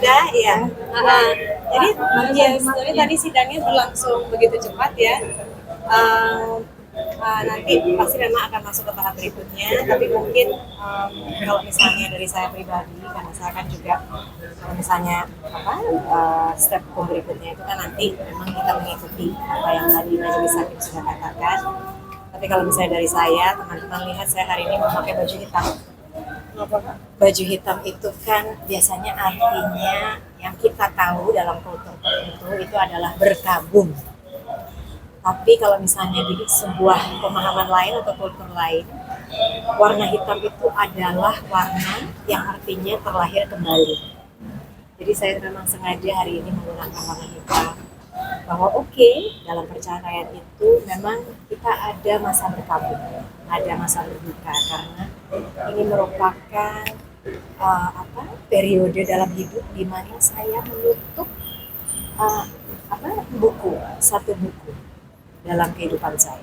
Udah, ya. Jadi ya sebenarnya tadi sidangnya berlangsung begitu cepat ya. Uh, Nanti pasti memang akan masuk ke tahap berikutnya, tapi mungkin kalau misalnya dari saya pribadi, karena saya kan juga kalau misalnya step berikutnya itu kan nanti memang kita mengikuti apa yang tadi Majelis Hakim sudah katakan. Tapi kalau misalnya dari saya, teman-teman lihat saya hari ini memakai baju hitam. Baju hitam itu kan biasanya artinya yang kita tahu dalam kultur tertentu itu adalah berkabung. Tapi kalau misalnya di sebuah pemahaman lain atau kultur lain, warna hitam itu adalah warna yang artinya terlahir kembali. Jadi saya memang sengaja hari ini menggunakan warna hitam. Bahwa dalam perceraian itu memang kita ada masa berkabung, ada masa berduka karena ini merupakan periode dalam hidup di mana saya menutup satu buku dalam kehidupan saya.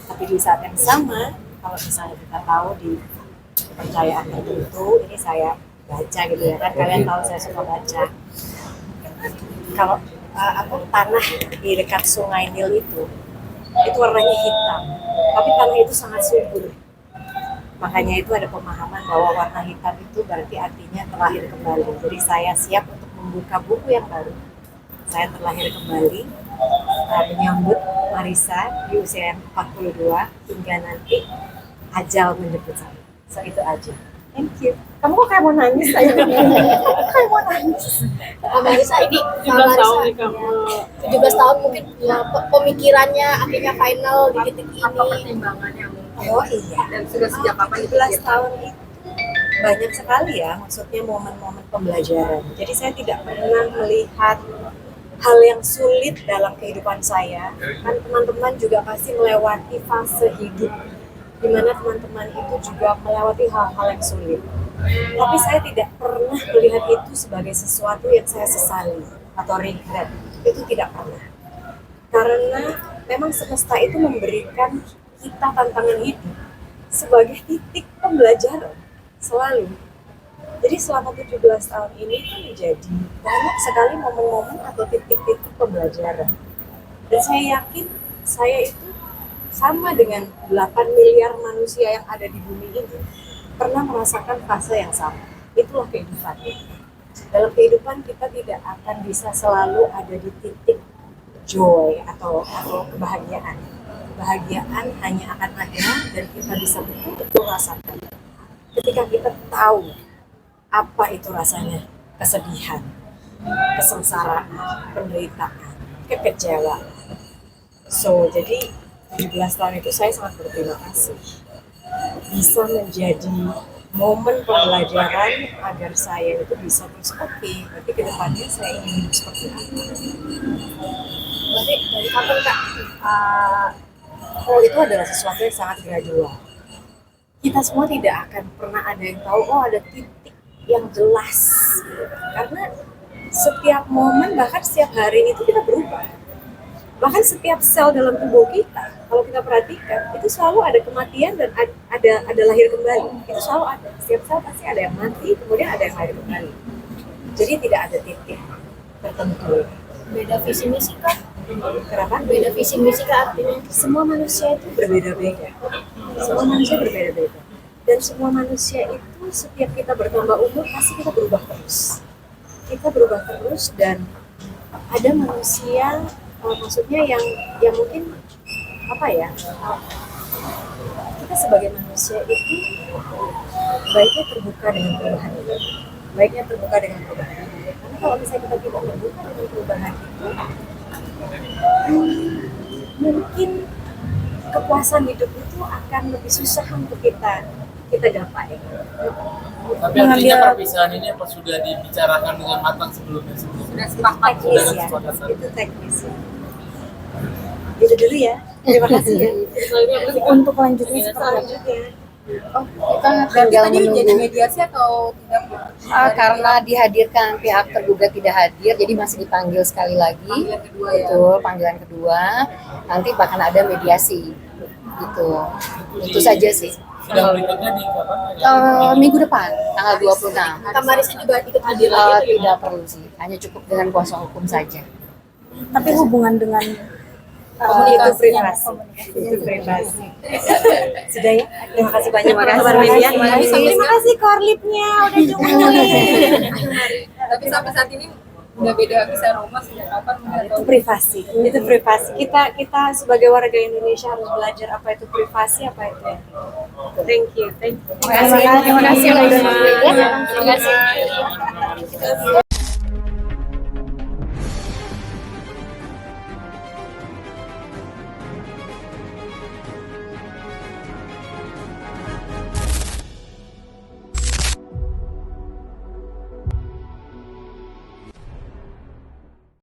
Tapi di saat yang sama, kalau misalnya kita tahu di kepercayaan tertentu, ini saya baca gitu ya kan, kalian tahu saya suka baca. Kalau tanah di dekat sungai Nil itu warnanya hitam, tapi tanah itu sangat subur. Makanya itu ada pemahaman bahwa warna hitam itu berarti artinya terlahir kembali. Jadi saya siap untuk membuka buku yang baru. Saya terlahir kembali, menyambut Marisa di usia yang 42 hingga nanti ajal menjemput saya. So itu aja. Thank you. Kamu kok kayak mau nangis saya? Kayak mau nangis. Marisa ini 17 tahun nih kamu. 17 tahun mungkin ya, pemikirannya akhirnya final di titik ini. Apa pertimbangannya mungkin? Oh iya. Dan sudah sejak kapan 17 tahun itu banyak sekali ya, maksudnya momen-momen pembelajaran. Jadi saya tidak pernah melihat hal yang sulit dalam kehidupan saya. Kan teman-teman juga pasti melewati fase hidup di mana teman-teman itu juga melewati hal-hal yang sulit. Tapi saya tidak pernah melihat itu sebagai sesuatu yang saya sesali atau regret. Itu tidak pernah. Karena memang semesta itu memberikan kita tantangan hidup sebagai titik pembelajaran selalu. Jadi selama 17 tahun ini kan menjadi banyak sekali momen-momen atau titik-titik pembelajaran. Dan saya yakin saya itu sama dengan 8 miliar manusia yang ada di bumi ini pernah merasakan fase yang sama. Itulah kehidupan. Dalam kehidupan kita tidak akan bisa selalu ada di titik joy atau kebahagiaan. Kebahagiaan hanya akan ada dan kita bisa betul-betul rasakan ketika kita tahu apa itu rasanya kesedihan, kesengsaraan, penderitaan, kekecewaan. So, jadi 17 tahun itu saya sangat berterima kasih bisa menjadi momen pembelajaran agar saya itu bisa terus berarti kedepannya saya ingin hidup seperti apa. Berarti dari kapan Kak? Itu adalah sesuatu yang sangat gradual. Kita semua tidak akan pernah ada yang tahu, ada titik yang jelas. Karena setiap momen, bahkan setiap hari itu kita berubah. Bahkan setiap sel dalam tubuh kita, kalau kita perhatikan, itu selalu ada kematian dan ada lahir kembali. Itu selalu ada. Setiap sel pasti ada yang mati, kemudian ada yang lahir kembali. Jadi tidak ada titik tertentu. Beda visi misi Kak? Kenapa? Beda visi misi Kak artinya? Semua manusia itu berbeda-beda. Semua manusia berbeda-beda. Dan semua manusia itu setiap kita bertambah umur pasti kita berubah terus. Kita berubah terus dan ada manusia maksudnya yang mungkin kita sebagai manusia itu baiknya terbuka dengan perubahan itu. Karena kalau misalnya kita tidak terbuka dengan perubahan itu, mungkin kepuasan hidup itu akan lebih susah untuk kita gapai. Tapi artinya perpisahan ini apa sudah dibicarakan dengan matang sebelumnya? Sudah sepakat. Itu teknis ya. Itu dulu ya. Terima kasih ya. Untuk lanjutnya Selanjutnya. kita Berarti tinggal tadi jadi menunggu. mediasi atau tidak? Karena dihadirkan pihak tergugat tidak hadir, jadi masih dipanggil sekali lagi. Panggilan kedua ya? Betul, panggilan kedua. Nanti bahkan ada mediasi, gitu. Itu saja sih. Sidang berikutnya di kapan? Minggu depan, tanggal 26. Kak Marisa juga ikut hadir Tidak perlu sih, hanya cukup dengan kuasa hukum saja. Tapi hubungan dengan itu privasi. Itu privasi. Sudah ya? Terima kasih banyak. Terima kasih korlipnya udah join. Tapi sampai saat ini udah beda bisa rumah sejak kapan? Itu privasi. Itu privasi. Kita sebagai warga Indonesia harus belajar apa itu privasi, apa itu. Thank you. Terima kasih. Terima kasih. Terima kasih.